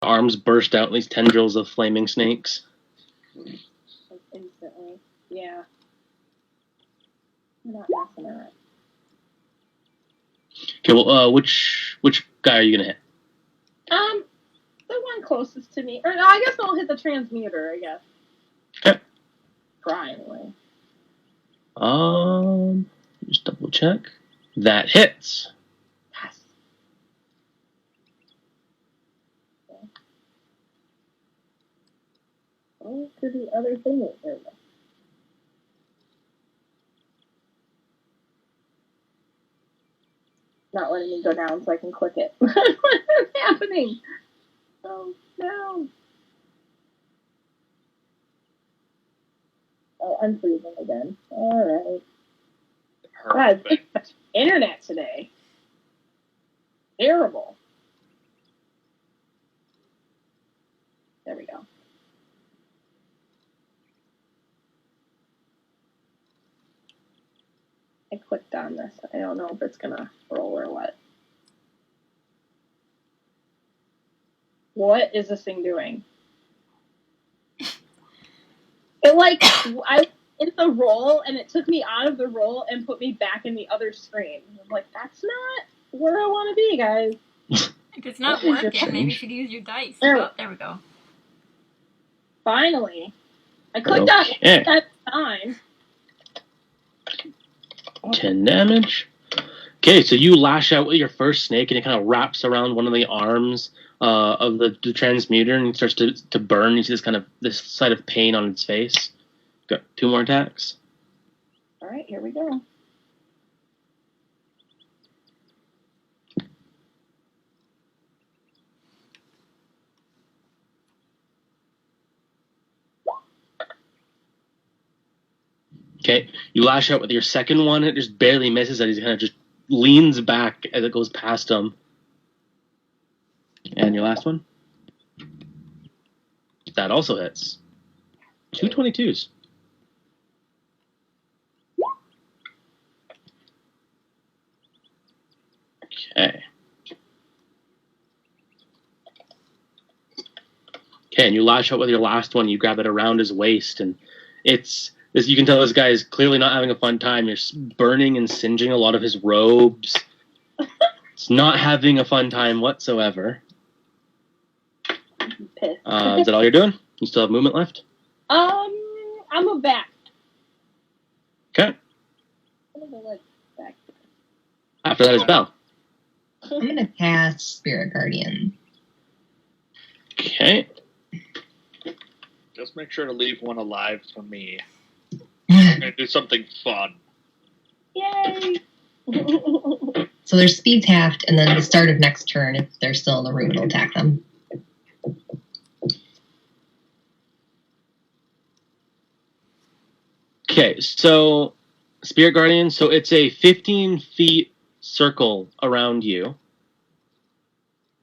arms burst out these tendrils of flaming snakes. Like instantly. Yeah. I'm not messing around. Okay, well, which guy are you gonna hit? The one closest to me. Or no, I guess I'll hit the transmuter, I guess. Okay. Try anyway. Just double check. That hits. Yes. Okay. Oh, to the other thing is there. Not letting me go down so I can click it. What is happening? Oh, no. Oh, I'm freezing again. All right. God, internet today. Terrible. There we go. I clicked on this. I don't know if it's gonna roll or what. What is this thing doing? It I in the roll and it took me out of the roll and put me back in the other screen. I'm like, that's not where I want to be, guys. If it's not working, maybe you should use your dice. There we go. Finally. I clicked on it that time. 10 damage. Okay, so you lash out with your first snake, and it kind of wraps around one of the arms of the transmuter, and it starts to burn. You see this sight of pain on its face. Got 2 more attacks. All right, here we go. Okay, you lash out with your second one. It just barely misses it. He kind of just leans back as it goes past him. And your last one? That also hits. 2 22s. Okay. Okay, and you lash out with your last one. You grab it around his waist, and you can tell this guy is clearly not having a fun time. You're burning and singeing a lot of his robes. It's not having a fun time whatsoever. Is that all you're doing? You still have movement left? I'll move back. Okay. After that is Belle. I'm going to cast Spirit Guardian. Okay. Just make sure to leave one alive for me. I'm going to do something fun. Yay! So their speed's halved, and then at the start of next turn, if they're still in the room, it'll attack them. Okay, so Spirit Guardian, so it's a 15 feet circle around you.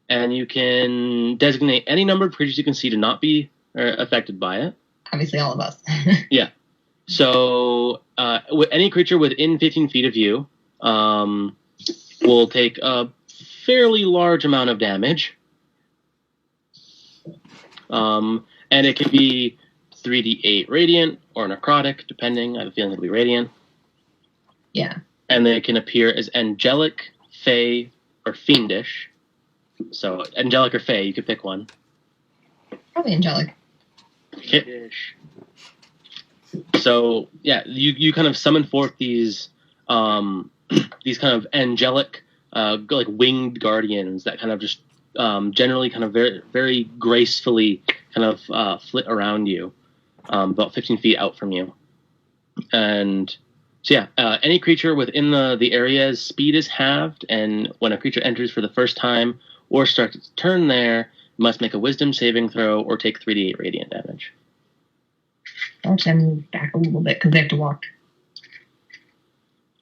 And you can designate any number of creatures you can see to not be affected by it. Obviously, all of us. Yeah. So any creature within 15 feet of you will take a fairly large amount of damage. And it can be 3d8 radiant or necrotic, depending. I have a feeling it'll be radiant. Yeah. And they can appear as angelic, fey, or fiendish. So, angelic or fey, you could pick one. Probably angelic. Okay. So, yeah, you kind of summon forth these kind of angelic, like winged guardians that kind of just generally kind of very, very gracefully kind of flit around you, about 15 feet out from you. And so, yeah, any creature within the area's speed is halved, and when a creature enters for the first time or starts its turn there, must make a wisdom saving throw or take 3d8 radiant damage. I'll have to move back a little bit because they have to walk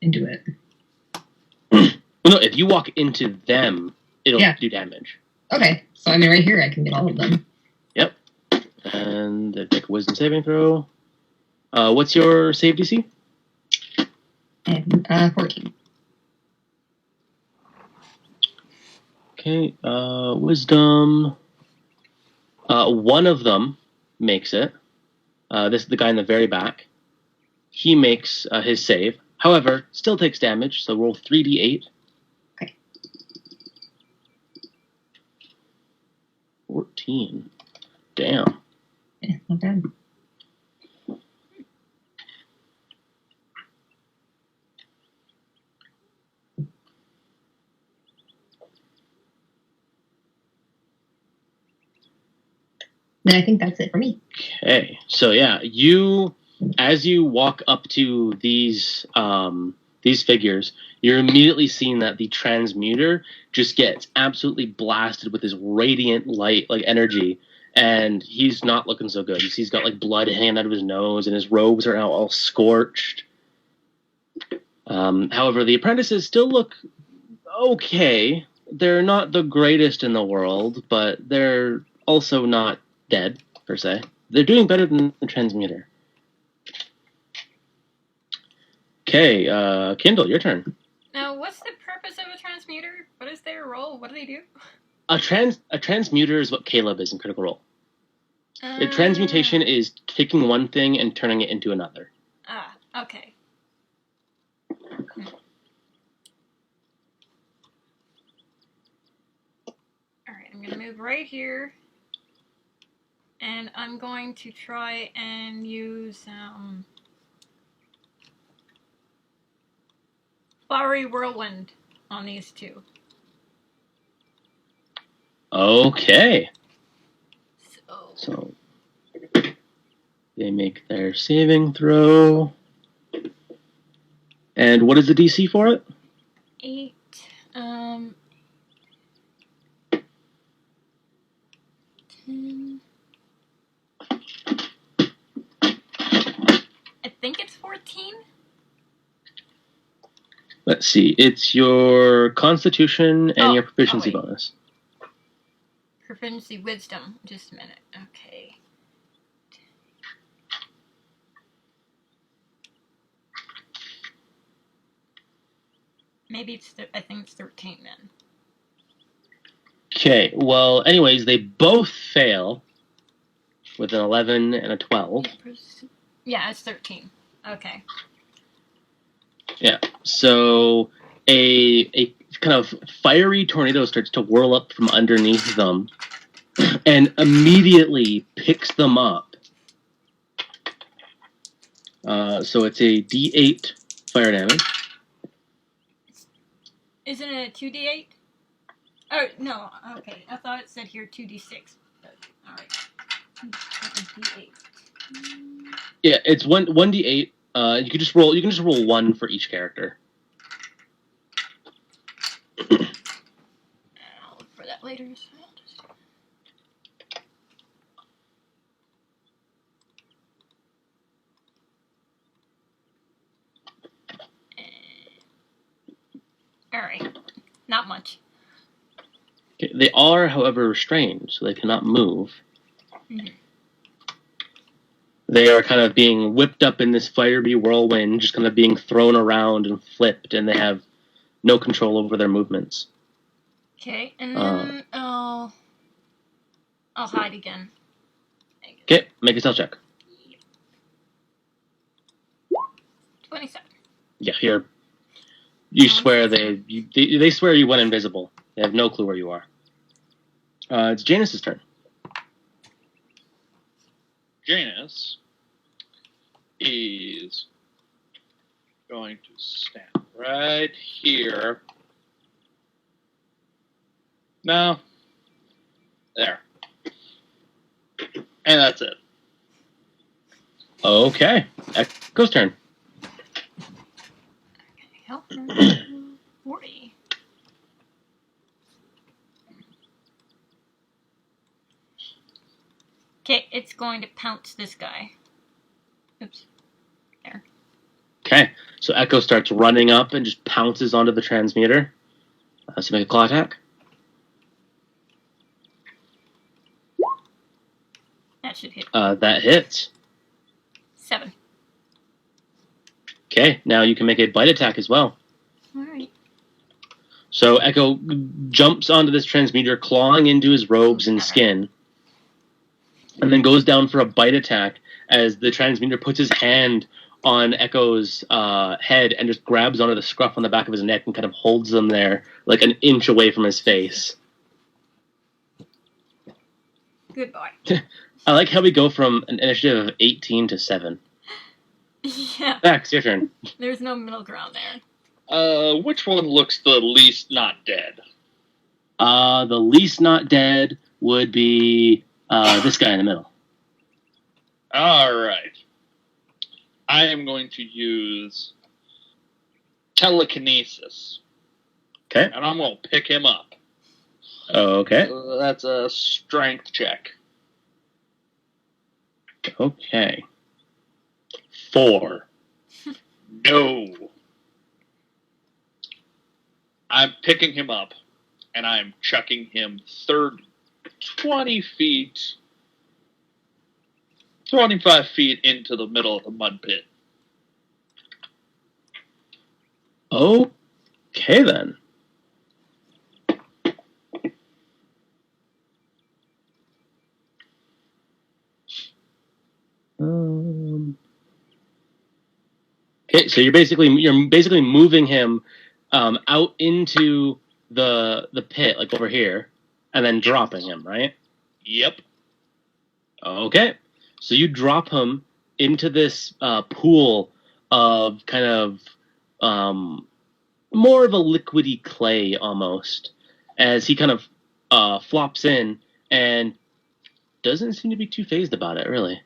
into it. Well, no, if you walk into them, it'll do damage. Okay, so I mean right here I can get all of them. Yep. And they make a wisdom saving throw. What's your save DC? 14. Okay, wisdom. One of them makes it. This is the guy in the very back. He makes his save. However, still takes damage, so roll 3d8. Okay. 14. Damn. Yeah, not bad. And I think that's it for me. Okay, so yeah, as you walk up to these figures, you're immediately seeing that the transmuter just gets absolutely blasted with this radiant light, like energy, and he's not looking so good. He's got like blood hanging out of his nose, and his robes are now all scorched. However, the apprentices still look okay. They're not the greatest in the world, but they're also not dead, per se. They're doing better than the transmuter. Okay, Kindle, your turn. Now, what's the purpose of a transmuter? What is their role? What do they do? A transmuter is what Caleb is in Critical Role. The transmutation is taking one thing and turning it into another. Ah, okay. Alright, I'm gonna move right here. And I'm going to try and use Flowery Whirlwind on these two. Okay. So they make their saving throw. And what is the DC for it? 8. I think it's 14. Let's see. It's your Constitution and your proficiency wait. bonus. Proficiency Wisdom. Just a minute. Okay. Maybe it's. I think it's 13 then. Okay. Well, anyways, they both fail with an 11 and a 12. Yeah, it's 13. Okay. Yeah. So a kind of fiery tornado starts to whirl up from underneath them and immediately picks them up. So it's a D8 fire damage. Isn't it a 2d8? Oh, no. Okay. I thought it said here 2d6. Alright. D8. Yeah, it's 1d8. You can just roll one for each character. I'll look for that later. So I'll just... Alright. Not much. Okay, they are, however, restrained, so they cannot move. Mm-hmm. They are kind of being whipped up in this fiery whirlwind, just kind of being thrown around and flipped, and they have no control over their movements. Okay, and then I'll hide again. Okay, make a stealth check. 27. Yeah, you swear they swear you went invisible. They have no clue where you are. It's Janus's turn. Janus is going to stand right here. No. There. And that's it. Okay, Echo's turn. Okay, help 40. Okay, it's going to pounce this guy. Oops. There. Okay, so Echo starts running up and just pounces onto the transmuter. So make a claw attack. That should hit. That hits. 7. Okay, now you can make a bite attack as well. Alright. So Echo jumps onto this transmuter, clawing into his robes and skin. and then goes down for a bite attack as the transmuter puts his hand on Echo's head and just grabs onto the scruff on the back of his neck and kind of holds them there like an inch away from his face. Good boy. I like how we go from an initiative of 18 to 7. Yeah. Max, your turn. There's no middle ground there. Which one looks the least not dead? The least not dead would be this guy in the middle. All right. I am going to use telekinesis. Okay. And I'm going to pick him up. Okay. That's a strength check. Okay. 4. No. I'm picking him up, and I'm chucking him 20 feet, 25 feet into the middle of the mud pit. Okay, then. Okay, so you're basically moving him out into the pit, like over here, and then dropping him, right? Yep. Okay, so you drop him into this pool of kind of more of a liquidy clay almost, as he kind of flops in and doesn't seem to be too phased about it, really.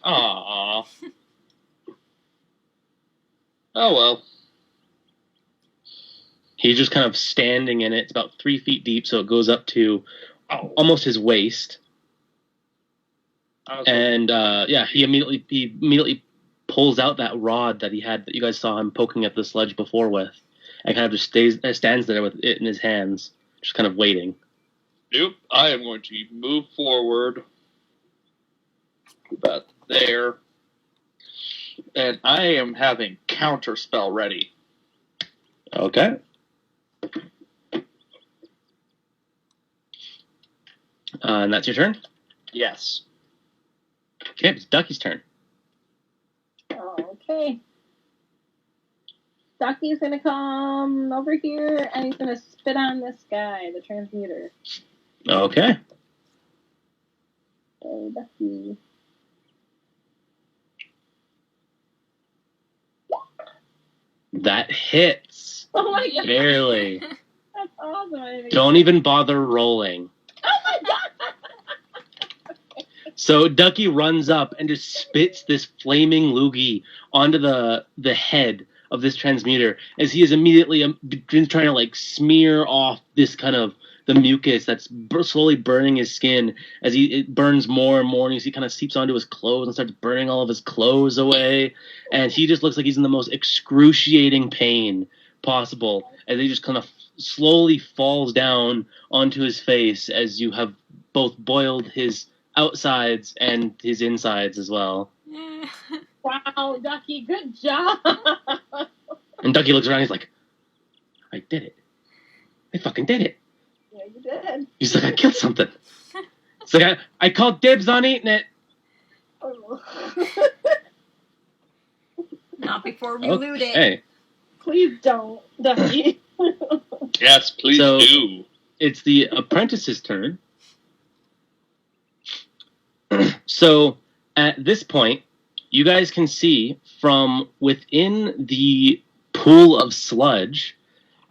Aww. Oh well. He's just kind of standing in it. It's about 3 feet deep, so it goes up to almost his waist. And he immediately pulls out that rod that he had that you guys saw him poking at the sludge before with, and kind of just stands there with it in his hands, just kind of waiting. Nope. I am going to move forward about there, and I am having counterspell ready. Okay. And that's your turn? Yes. Okay, it's Ducky's turn. Okay. Ducky's gonna come over here and he's gonna spit on this guy, the transmuter. Okay. Hey, Ducky. That hits. Oh my god. Barely. That's awesome. I didn't Don't even bother rolling. Oh my god! So Ducky runs up and just spits this flaming loogie onto the head of this transmuter as he is immediately trying to like smear off this kind of the mucus that's slowly burning his skin as it burns more and more, and he kind of seeps onto his clothes and starts burning all of his clothes away, and he just looks like he's in the most excruciating pain possible as he just kind of slowly falls down onto his face as you have both boiled his outsides and his insides as well. Wow, Ducky, good job! And Ducky looks around, he's like, I did it. I fucking did it. Yeah, you did. He's like, I killed something. It's like, I called dibs on eating it. Oh. Not before we loot it. Hey, Please don't, Ducky. Yes, please So- do. it's the apprentice's turn. So at this point, you guys can see from within the pool of sludge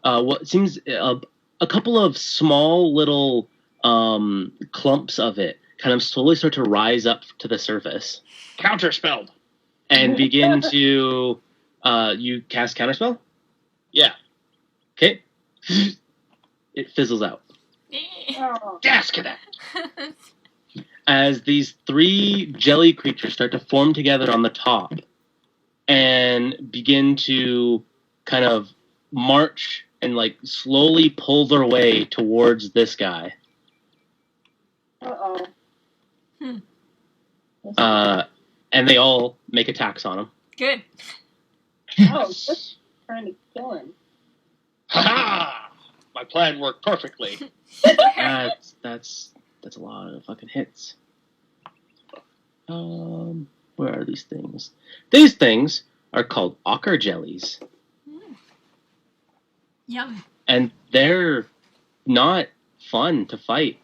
what seems a couple of small little clumps of it kind of slowly start to rise up to the surface Counterspelled. and begin to you cast counterspell. Yeah. Okay, it fizzles out Oh. Gasket it. as these 3 jelly creatures start to form together on the top and begin to kind of march and like slowly pull their way towards this guy. Uh-oh. And they all make attacks on him. Good. Oh, just trying to kill him. Ha ha! My plan worked perfectly. That's that's a lot of fucking hits. Where are these things? These things are called ochre jellies, Yum. and they're not fun to fight.